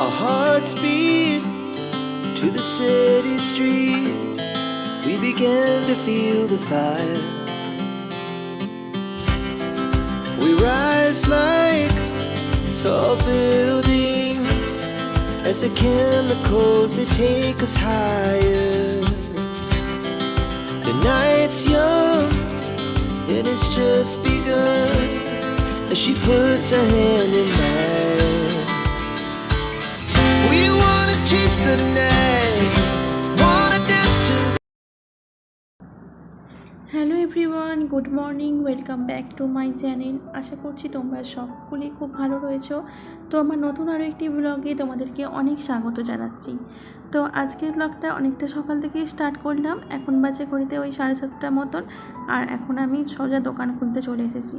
Our hearts beat to the city streets. We began to feel the fire. We rise like tall buildings as the chemicals they take us higher. The night's young and it's just begun as she puts her hand in mine. We wanna chase the night, wanna dance to the... hello everyone, good morning, welcome back to my channel. আশা করছি তোমরা সকলেই খুব ভালো রয়েছো। তো আমার নতুন আরও একটি ব্লগে তোমাদেরকে অনেক স্বাগত জানাচ্ছি। তো আজকের ব্লগটা অনেকটা সকাল থেকেই স্টার্ট করলাম। এখন বাজে ঘড়িতে ওই 7:30 মতন। আর এখন আমি সোজা দোকান খুলতে চলে এসেছি,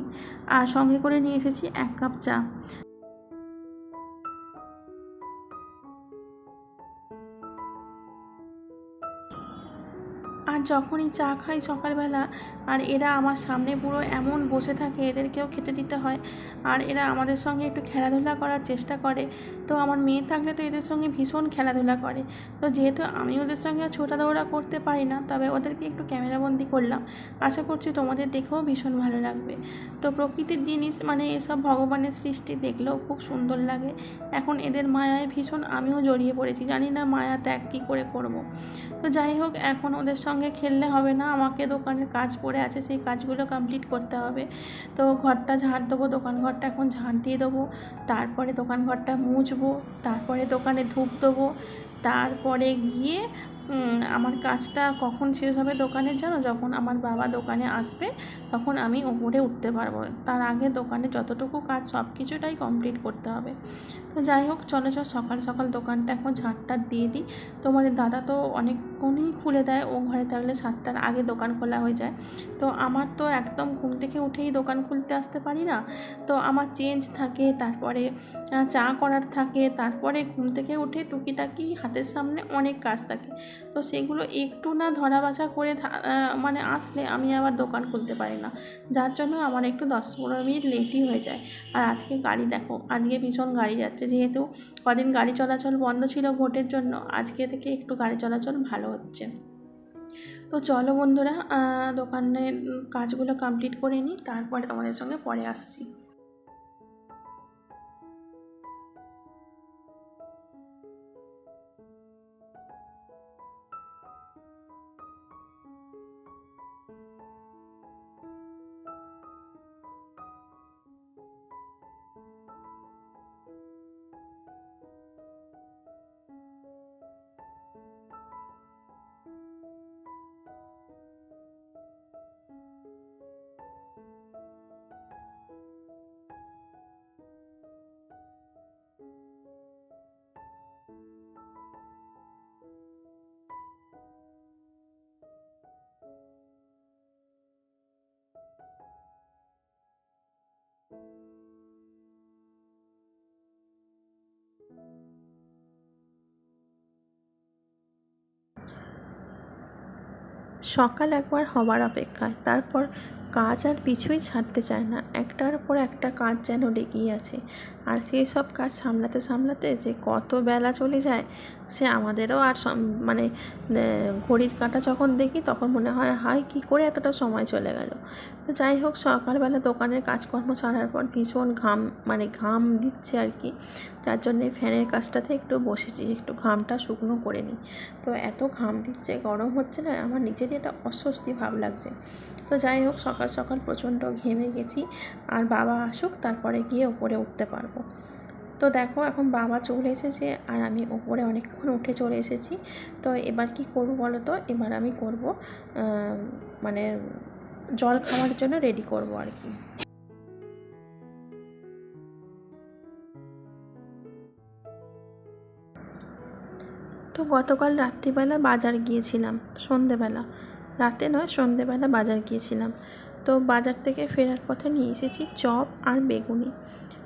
আর সঙ্গে করে নিয়ে এসেছি 1 কাপ চা। আর যখনই চা খাই সকালবেলা, আর এরা আমার সামনে পুরো এমন বসে থাকে, এদেরকেও খেতে দিতে হয়। আর এরা আমাদের সঙ্গে একটু খেলাধুলা করার চেষ্টা করে। তো আমার মেয়ে থাকলে তো এদের সঙ্গে ভীষণ খেলাধুলা করে। তো যেহেতু আমি ওদের সঙ্গে ছোটা দৌড়া করতে পারি না, তবে ওদেরকে একটু ক্যামেরাবন্দি করলাম। আশা করছি তোমাদের দেখেও ভীষণ ভালো লাগবে। তো প্রকৃতির জিনিস মানে এসব ভগবানের সৃষ্টি দেখলেও খুব সুন্দর লাগে। এখন এদের মায়ায় ভীষণ আমিও জড়িয়ে পড়েছি, জানি না মায়া ত্যাগ কী করে করব। তো যাই হোক, এখন ওদের সঙ্গে খেললে হবে না, আমাকে দোকানের কাজ পড়ে আছে, সেই কাজগুলো কমপ্লিট করতে হবে। তো ঘরটা ঝাড় দেবো, দোকান ঘরটা এখন ঝাড় দিয়ে দেবো, তারপরে দোকান ঘরটা মুছবো, তারপরে দোকানে ধূপ দেবো, তারপরে গিয়ে আমার কাজটা কখন শেষ হবে দোকানের, জানো, যখন আমার বাবা দোকানে আসবে তখন আমি ওপরে উঠতে পারবো। তার আগে দোকানে যতটুকু কাজ সব কিছুটাই কমপ্লিট করতে হবে। তো যাই হোক, চলো সকাল সকাল দোকানটা এখন ঝাঁটটার দিয়ে দিই। তোমাদের দাদা তো অনেকক্ষণই খুলে দেয়, ও ঘরে থাকলে 7টার আগে দোকান খোলা হয়ে যায়। তো আমার তো একদম ঘুম থেকে উঠেই দোকান খুলতে আসতে পারি না। তো আমার চেঞ্জ থাকে, তারপরে চা করার থাকে, তারপরে ঘুম থেকে উঠে টুকিটাকি হাতের সামনে অনেক কাজ থাকে। তো সেগুলো একটু না ধরা বাছা করে মানে আসলে আমি আবার দোকান খুলতে পারি না, যার জন্য আমার একটু 10-15 মিনিট লেটই হয়ে যায়। আর আজকে গাড়ি দেখো, আজকে ভীষণ গাড়ি যাচ্ছে, যেহেতু কদিন গাড়ি চলাচল বন্ধ ছিল ভোটের জন্য, আজকে থেকে একটু গাড়ি চলাচল ভালো হচ্ছে। তো চলো বন্ধুরা, দোকানের কাজগুলো কমপ্লিট করে নিই, তারপরে তোমাদের সঙ্গে পরে আসছি। সকাল একবার হবার অপেক্ষায়, তারপর কাজ আর পিছুই ছাড়তে চায় না, একটার পর একটা কাজ যেন লেগেই আছে। আর সেই সব কাজ সামলাতে সামলাতে যে কত বেলা চলে যায়, সে আমাদেরও আর মানে ঘড়ির কাঁটা যখন দেখি তখন মনে হয় হায় কী করে এতটা সময় চলে গেল। তো যাই হোক, সকালবেলা দোকানের কাজকর্ম সারার পর ভীষণ ঘাম দিচ্ছে আর কি, যার জন্যে ফ্যানের কাজটাতে একটু বসেছি, একটু ঘামটা শুকনো করে নিই। তো এত ঘাম দিচ্ছে, গরম হচ্ছে না, আমার নিজেরই একটা অস্বস্তি ভাব লাগছে। তো যাই হোক, সকাল সকাল প্রচণ্ড ঘেমে গেছি, আর বাবা আসুক তারপরে গিয়ে ওপরে উঠতে পারবো। তো দেখো, এখন বাবা চলে এসেছে আর আমি ওপরে অনেকক্ষণ উঠে চলে এসেছি। তো এবার কি করবো বলো তো, এবার আমি করব মানে জল খাওয়ার জন্য রেডি করব আর কি। তো গতকাল রাত্রিবেলা বাজার গিয়েছিলাম, সন্ধেবেলা, রাতে নয় সন্ধেবেলা বাজার গিয়েছিলাম। তো বাজার থেকে ফেরার পথে নিয়ে এসেছি চপ আর বেগুনি।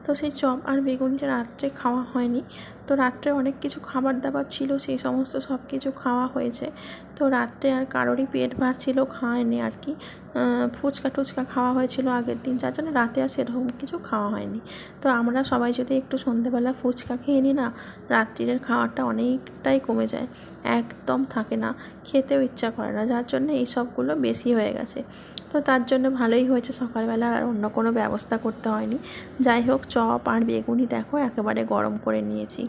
তো সেই চপ আর বেগুনিটা রাত্রে খাওয়া হয়নি। তো রাত্রে অনেক কিছু খাবার দাবার ছিল, সেই সমস্ত সব কিছু খাওয়া হয়েছে। তো রাত্রে আর কারোরই পেট ভরছিল, খাওয়ায়নি আর কি। ফুচকা টুচকা খাওয়া হয়েছিল আগের দিন, যার জন্য রাতে আর সেরকম কিছু খাওয়া হয়নি। তো আমরা সবাই যদি একটু সন্ধেবেলা ফুচকা খেয়ে নিই না, রাত্রিরের খাওয়াটা অনেকটাই কমে যায়, একদম থাকে না, খেতেও ইচ্ছা করে না, যার জন্য এই সবগুলো বেশি হয়ে গেছে। তো তার জন্য ভালোই হয়েছে সকালবেলা আর অন্য কোনো ব্যবস্থা করতে হয়নি। যাই হোক, চপ আর বেগুনি দেখো একেবারে গরম করে নিয়েছি।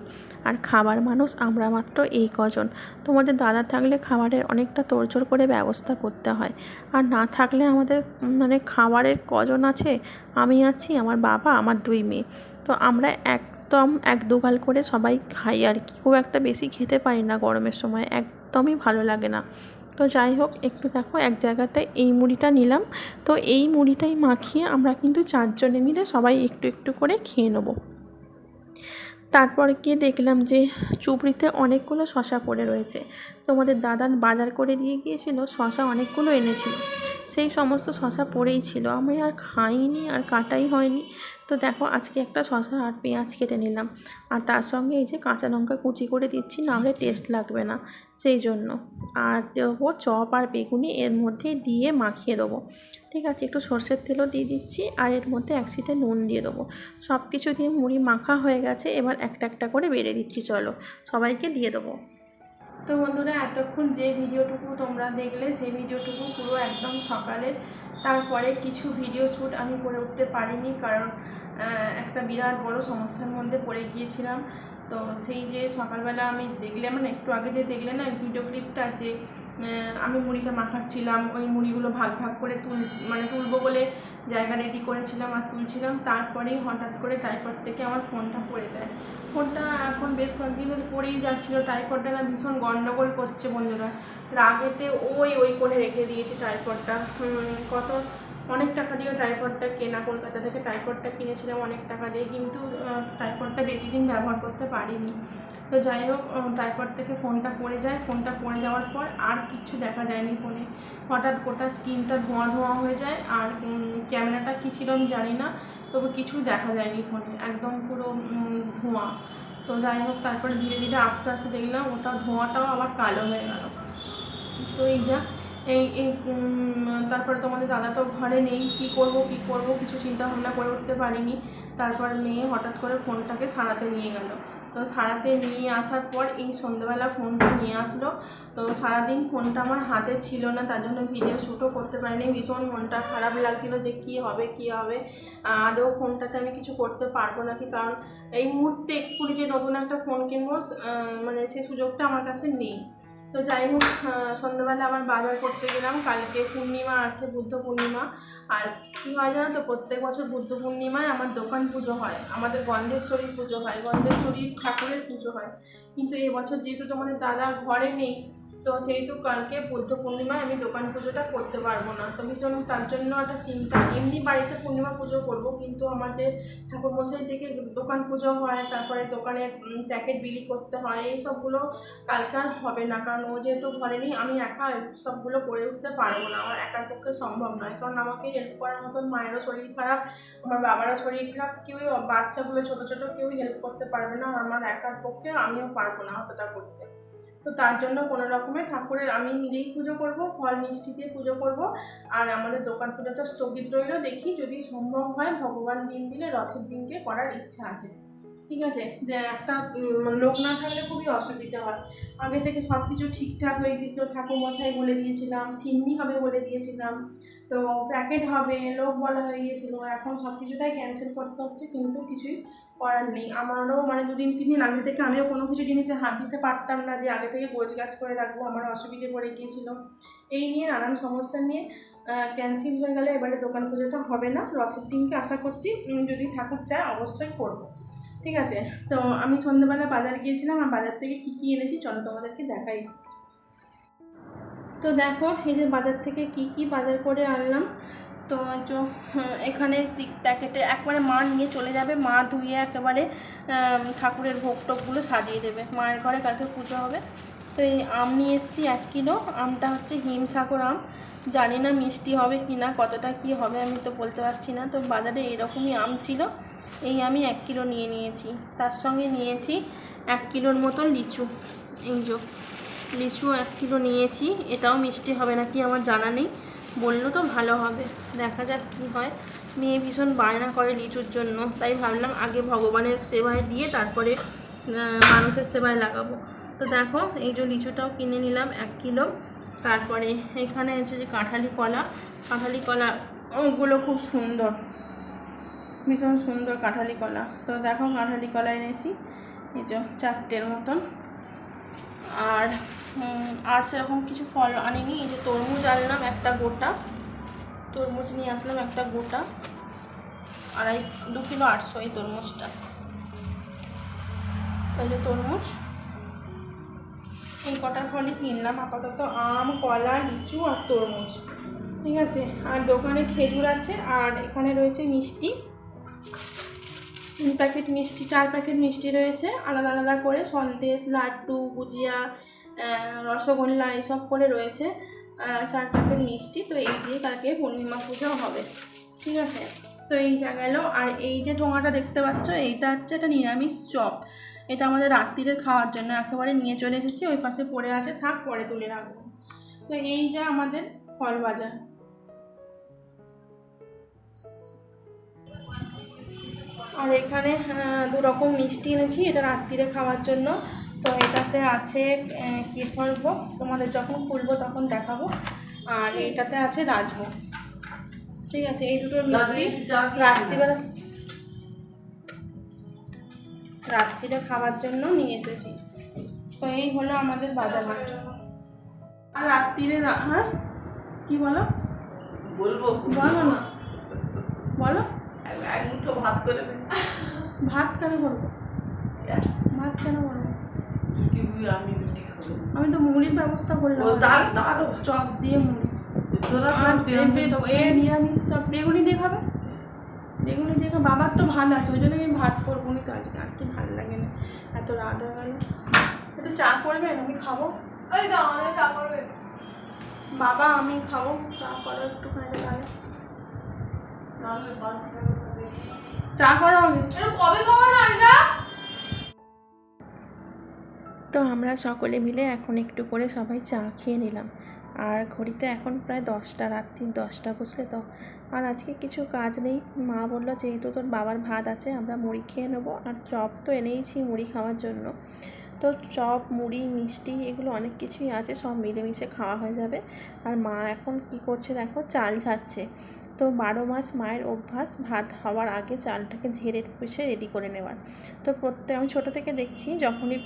আর খাবার মানুষ আমরা মাত্র এই কজন। তোমাদের দাদা থাকলে খাবারের অনেকটা তোড়জোড় করে ব্যবস্থা করতে হয়, আর না থাকলে আমাদের মানে খাবারের কজন আছে, আমি আছি, আমার বাবা, আমার 2 মেয়ে। তো আমরা একদম 1-2 গাল করে সবাই খাই আর কি, খুব একটা বেশি খেতে পারি না গরমের সময়, একদমই ভালো লাগে না। তো যাই হোক, একটু দেখো এক জায়গাতে এই মুড়িটা নিলাম। তো এই মুড়িটাই মাখিয়ে আমরা কিন্তু 4 জনে মিলে সবাই একটু একটু করে খেয়ে নেবো। তারপরে গিয়ে দেখলাম যে চুবড়িতে অনেকগুলো শশা পড়ে রয়েছে। তোমাদের দাদান বাজার করে দিয়ে গিয়েছিল, শশা অনেকগুলো এনেছিল, সেই সমস্ত শশা পড়েই ছিল, আমি আর খাইনি আর কাটাই হয়নি। তো দেখো আজকে একটা শশা আর পেঁয়াজ কেটে নিলাম, আর তার সঙ্গে এই যে কাঁচা লঙ্কা কুচি করে দিচ্ছি, নাহলে টেস্ট লাগবে না, সেই জন্য। আর দেবো চপ আর বেগুনি এর মধ্যে দিয়ে মাখিয়ে দেবো। ঠিক আছে, একটু সর্ষের তেলও দিয়ে দিচ্ছি, আর এর মধ্যে 1 সিটে নুন দিয়ে দেবো। সব কিছু দিয়ে মুড়ি মাখা হয়ে গেছে, এবার একটা একটা করে বেড়ে দিচ্ছি, চলো সবাইকে দিয়ে দেবো। তো বন্ধুরা, এতক্ষণ যে ভিডিওটুকু তোমরা দেখলে সেই ভিডিওটুকু পুরো একদম সকালের। তারপরে কিছু ভিডিও শ্যুট আমি করে উঠতে পারিনি, কারণ একটা বিরাট বড় সমস্যার মধ্যে পড়ে গিয়েছিলাম। তো সেই যে সকালবেলা আমি দেখলে, মানে একটু আগে যে দেখলে না ভিডিও ক্লিপটা, যে আমি মুড়িটা মাখাচ্ছিলাম, ওই মুড়িগুলো ভাগ ভাগ করে তুলবো বলে জায়গা রেডি করেছিলাম আর তুলছিলাম, তারপরেই হঠাৎ করে ট্রাইপড থেকে আমার ফোনটা পড়ে যায়। ফোনটা এখন বেশ কয়েকদিন ধরে পড়েই যাচ্ছিলো, ট্রাইপডটা না ভীষণ গন্ডগোল করছে বন্ধুরা। রাগেতে ওই করে রেখে দিয়েছি ট্রাইপডটা। অনেক টাকা দিয়ে ট্রাইপডটা কেনা, কলকাতা থেকে ট্রাইপডটা কিনেছিলাম অনেক টাকা দিয়ে, কিন্তু ট্রাইপডটা বেশি দিন ব্যবহার করতে পারিনি। তো যাই হোক, ট্রাইপড থেকে ফোনটা পড়ে যায়, ফোনটা পড়ে যাওয়ার পর আর কিচ্ছু দেখা যায়নি ফোনে, হঠাৎ গোটা স্ক্রিনটা ধোঁয়া ধোঁয়া হয়ে যায়, আর ক্যামেরাটা কী ছিল আমি জানি না, তবু কিছুই দেখা যায়নি ফোনে, একদম পুরো ধোঁয়া। তো যাই হোক, তারপরে ধীরে ধীরে আস্তে আস্তে দেখলাম ওটা ধোঁয়াটাও আবার কালো হয়ে গেল। তো এই তারপরে তোমাদের দাদা তো ঘরে নেই, কি করব কিছু চিন্তা ভাবনা করে উঠতে পারিনি। তারপর মেয়ে হঠাৎ করে ফোনটাকে সারাতে নিয়ে গেল। তো সারাতে নিয়ে আসার পর এই সন্ধ্যেবেলা ফোনটা নিয়ে আসলো। তো সারাদিন ফোনটা আমার হাতে ছিল না, তার জন্য ভিডিও শ্যুটও করতে পারিনি। ভীষণ মনটা খারাপ লাগছিল যে কী হবে আদৌ ফোনটাতে আমি কিছু করতে পারবো নাকি, কারণ এই মুহূর্তে এক্ষুনি যে নতুন একটা ফোন কিনবো মানে সেই সুযোগটা আমার কাছে নেই। তো যাই হোক, সন্ধ্যাবেলা আবার বাজার করতে গেলাম। কালকে পূর্ণিমা আছে, বুদ্ধ পূর্ণিমা। আর কী হয় জানো তো, প্রত্যেক বছর বুদ্ধ পূর্ণিমায় আমার দোকান পুজো হয়, আমাদের গন্ধেশ্বরীর পুজো হয়, গন্ধেশ্বরীর ঠাকুরের পুজো হয়। কিন্তু এবছর যেহেতু তোমাদের দাদা ঘরে নেই, তো সেহেতু কালকে বুদ্ধ পূর্ণিমায় আমি দোকান পুজোটা করতে পারবো না। তো ভীষণ তার জন্য একটা চিন্তা। এমনি বাড়িতে পূর্ণিমা পুজো করবো, কিন্তু আমার যে ঠাকুরমশাই থেকে দোকান পুজো হয়, তারপরে দোকানে প্যাকেট বিলি করতে হয়, এই সবগুলো কালকে আর হবে না, কারণ ও যেহেতু ঘরে নেই, আমি একা সবগুলো করে উঠতে পারবো না, আমার একার পক্ষে সম্ভব নয়। কারণ আমাকে হেল্প করার মতন মায়েরও শরীর খারাপ, আমার বাবারও শরীর খারাপ, কেউই বাচ্চাগুলো ছোটো ছোটো কেউই হেল্প করতে পারবে না, আর আমার একার পক্ষে আমিও পারবো না অতটা করতে। তো তার জন্য কোনো রকমের ঠাকুরের আমি নিজেই পুজো করব, ফল মিষ্টি দিয়ে পুজো করব, আর আমাদের দোকান পুজোটা স্থগিত রইল। দেখি যদি সম্ভব হয়, ভগবান দিন দিলে রথের দিনকে করার ইচ্ছা আছে। ঠিক আছে, যে একটা লোক না থাকলে খুবই অসুবিধা হয়। আগে থেকে সব কিছু ঠিকঠাক হয়ে গিয়েছিলো, ঠাকুরমশাই বলে দিয়েছিলাম, সিন্নি হবে বলে দিয়েছিলাম, তো প্যাকেট হবে, লোক বলা হয়ে গিয়েছিলো, এখন সব কিছুটাই ক্যান্সেল করতে হচ্ছে, কিন্তু কিছুই করার নেই। আমারও মানে 2-3 দিন আগে থেকে আমিও কোনো কিছু জিনিসে হাত দিতে পারতাম না, যে আগে থেকে গোছগাছ করে রাখবো, আমারও অসুবিধে পড়ে গিয়েছিলো। এই নিয়ে নানান সমস্যা নিয়ে ক্যান্সেল হয়ে গেলে এবারে দোকান পুজোটা হবে না, রথের দিনকে আশা করছি, যদি ঠাকুর চায় অবশ্যই করবো। ঠিক আছে, তো আমি সন্ধ্যেবেলা বাজার গিয়েছিলাম, আর বাজার থেকে কী কী এনেছি চলো তোমাদেরকে দেখাই। তো দেখো, এই যে বাজার থেকে কি বাজার করে আনলাম। তো এখানে প্যাকেটে একবারে মা নিয়ে চলে যাবে, মা ধুয়ে একেবারে ঠাকুরের ভোগ টোকগুলো সাজিয়ে দেবে, মায়ের ঘরে কালকে পুজো হবে। তো এই আম নিয়ে এসেছি 1 কিলো। আমটা হচ্ছে হিমসাগর আম, জানি না মিষ্টি হবে কি না, কতটা কি হবে আমি তো বলতে পারছি না। তো বাজারে এরকমই আম ছিল, এই আমি 1 কিলো নিয়ে নিয়েছি, তার সঙ্গে নিয়েছি 1 কিলোর মতন লিচু। এই যে লিচু 1 কিলো নিয়েছি, এটাও মিষ্টি হবে নাকি আমার জানা নেই, বললো তো ভালো হবে, দেখা যাক কী হয়। মেয়ে ভীষণ বায়না করে লিচুর জন্য, তাই ভাবলাম আগে ভগবানের সেবায় দিয়ে তারপরে মানুষের সেবায় লাগাবো। তো দেখো এই যে লিচুটাও কিনে নিলাম 1 কিলো। তারপরে এখানে হচ্ছে যে কাঁঠালি কলা, ওগুলো খুব সুন্দর, ভীষণ সুন্দর কাঁঠালি কলা। তো দেখো কাঁঠালি কলা এনেছি এই যে 4টের মতন। আর সেরকম কিছু ফল আনিনি। এই যে তরমুজ আনলাম একটা গোটা, তরমুজ নিয়ে আসলাম একটা গোটা, 2 কিলো 800 এই তরমুজটা। এই যে তরমুজ, এই কটা ফলই কিনলাম আপাতত, আম, কলা, লিচু আর তরমুজ, ঠিক আছে। আর দোকানে খেজুর আছে, আর এখানে রয়েছে মিষ্টি, 3 প্যাকেট মিষ্টি, 4 প্যাকেট মিষ্টি রয়েছে আলাদা আলাদা করে, সন্দেশ, লাড্ডু, গুজিয়া, রসগোল্লা এইসব করে রয়েছে 4 প্যাকেট মিষ্টি। তো এই দিয়ে কালকে পূর্ণিমা পুজো হবে, ঠিক আছে। তো এই যা গেল। আর এই যে ঠোঙাটা দেখতে পাচ্ছ, এইটা হচ্ছে একটা নিরামিষ চপ, এটা আমাদের রাত্রিরের খাওয়ার জন্য একেবারে নিয়ে চলে এসেছি, ওই পাশে পড়ে আছে, থাক পরে তুলে রাখবো। তো এই যা আমাদের ফল বাজার। আর এখানে 2 রকম মিষ্টি এনেছি, এটা রাত্রিরে খাওয়ার জন্য। তো এটাতে আছে কেশরভোগ, তোমাদের যখন খুলবো তখন দেখাবো। আর এটাতে আছে রাজভোগ, ঠিক আছে। এই দুটো মিষ্টি রাত্রিরে খাওয়ার জন্য নিয়ে এসেছি। তো এই হলো আমাদের বাজার হাট। আর রাত্রিরে হ্যাঁ কি বলো, বলো না, বলো। এক মুঠো ভাত করে দেবে। ভাত কেন করবো, ভাত কেন করবো, আমি তো মুড়ির ব্যবস্থা করলাম, চপ দিয়ে মুড়ি, নিরামিষ চপ, বেগুনি দিয়ে খাবে, বেগুনি দিয়ে খাবে। বাবার তো ভাত আছে, ওই জন্য আমি ভাত করবো নি তো আজকে, আর কি ভালো লাগে না, এত রাত হয়ে গেল। একটু চা করবেন, আমি খাবো। ওই তো আমাদের চা করবে বাবা, আমি খাবো, চা করো একটুখানি, তাহলে চা করো আমি কবে খাবো না এটা। তো আমরা সকলে মিলে এখন একটু করে সবাই চা খেয়ে নিলাম। আর ঘড়িতে এখন প্রায় 10টা, রাত্রি 10টা, বুঝলে তো। আর আজকে কিছু কাজ নেই, মা বললো যেহেতু তোর বাবার ভাত আছে আমরা মুড়ি খেয়ে নেবো, আর চপ তো এনেইছি মুড়ি খাওয়ার জন্য। তো চপ, মুড়ি, মিষ্টি এগুলো অনেক কিছুই আছে, সব মিলেমিশে খাওয়া হয়ে যাবে। আর মা এখন কি করছে দেখো, চাল ঝাড়ছে। তো 12 মাস মায়ের অভ্যাস ভাত হওয়ার আগে চালটাকে ঝেড়ে পুষে রেডি করে নেওয়ার। তো আমি ছোটো থেকে দেখছি যখনই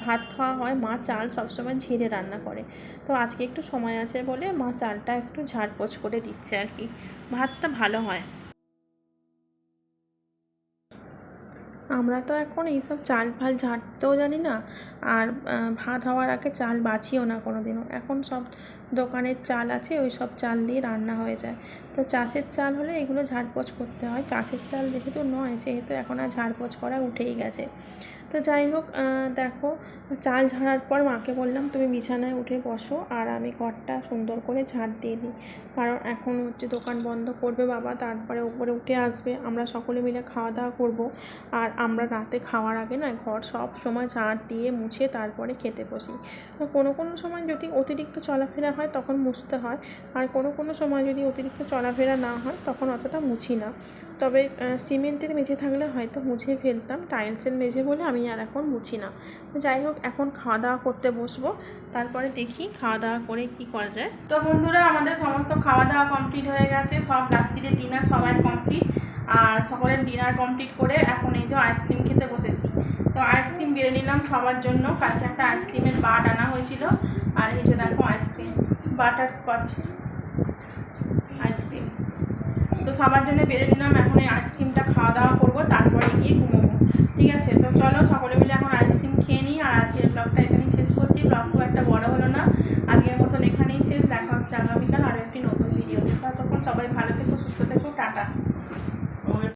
ভাত খাওয়া হয় মা চাল সবসময় ঝেড়ে রান্না করে। তো আজকে একটু সময় আছে বলে মা চালটা একটু ঝাড়পোছ করে দিচ্ছে আর কি, ভাতটা ভালো হয়। আমরা তো এখন এইসব চাল ফাল ঝাড়তেও জানি না, আর ভাত হওয়ার আগে চাল বাছিও না কোনো দিনও। এখন সব দোকানের চাল আছে, ওই সব চাল দিয়ে রান্না হয়ে যায়। তো চাষের চাল হলে এগুলো ঝাড়পোছ করতে হয়, চাষের চাল যেহেতু নয় সেহেতু এখন আর ঝাড়পোছ করা উঠেই গেছে। তো যাই হোক, দেখো চাল ঝাড়ার পর মাকে বললাম তুমি বিছানায় উঠে বসো, আর আমি ঘরটা সুন্দর করে ঝাড় দিয়ে দিই, কারণ এখন হচ্ছে দোকান বন্ধ করবে বাবা, তারপরে উপরে উঠে আসবে, আমরা সকলে মিলে খাওয়া দাওয়া করবো। আর আমরা রাতে খাওয়ার আগে না ঘর সব সময় ঝাড় দিয়ে মুছে তারপরে খেতে বসি। কোনো কোনো সময় যদি অতিরিক্ত চলাফেরা হয় তখন মুছতে হয়, আর কোনো কোনো সময় যদি অতিরিক্ত চলাফেরা না হয় তখন অতটা মুছি না। তবে সিমেন্টের মেঝে থাকলে হয়তো মুছে ফেলতাম, টাইলসের মেঝে বলে আমি আর এখন মুছি না। যাই হোক, এখন খাওয়া দাওয়া করতে বসবো, তারপরে দেখি খাওয়া দাওয়া করে কি করা যায়। তো বন্ধুরা, আমাদের সমস্ত খাওয়া দাওয়া কমপ্লিট হয়ে গেছে, সব রাত্রিরে ডিনার সবাই কমপ্লিট, আর সকলের ডিনার কমপ্লিট করে এখন এই যে আইসক্রিম খেতে বসেছি। তো আইসক্রিম বেড়ে নিলাম সবার জন্য, কালকে একটা আইসক্রিমের বাট আনা হয়েছিল, আর এই যে দেখো আইসক্রিম, বাটারস্কচ আইসক্রিম। তো সবার জন্য বেড়ে নিলাম, এখন এই আইসক্রিমটা খাওয়া দাওয়া করবো, তারপরে গিয়ে ঘুমোবো, ঠিক আছে। তো চলো সকলে মিলে এখন আইসক্রিম খেয়ে নিই, আর আজকের ব্লগটা এখানেই শেষ করছি। ব্লগ খুব একটা বড় হলো না, আজকের মতন এখানেই শেষ। দেখা হচ্ছে আগামীকাল আরও একটি নতুন ভিডিওতে। ততক্ষণ সবাই ভালো থেকো, সুস্থ থেকো।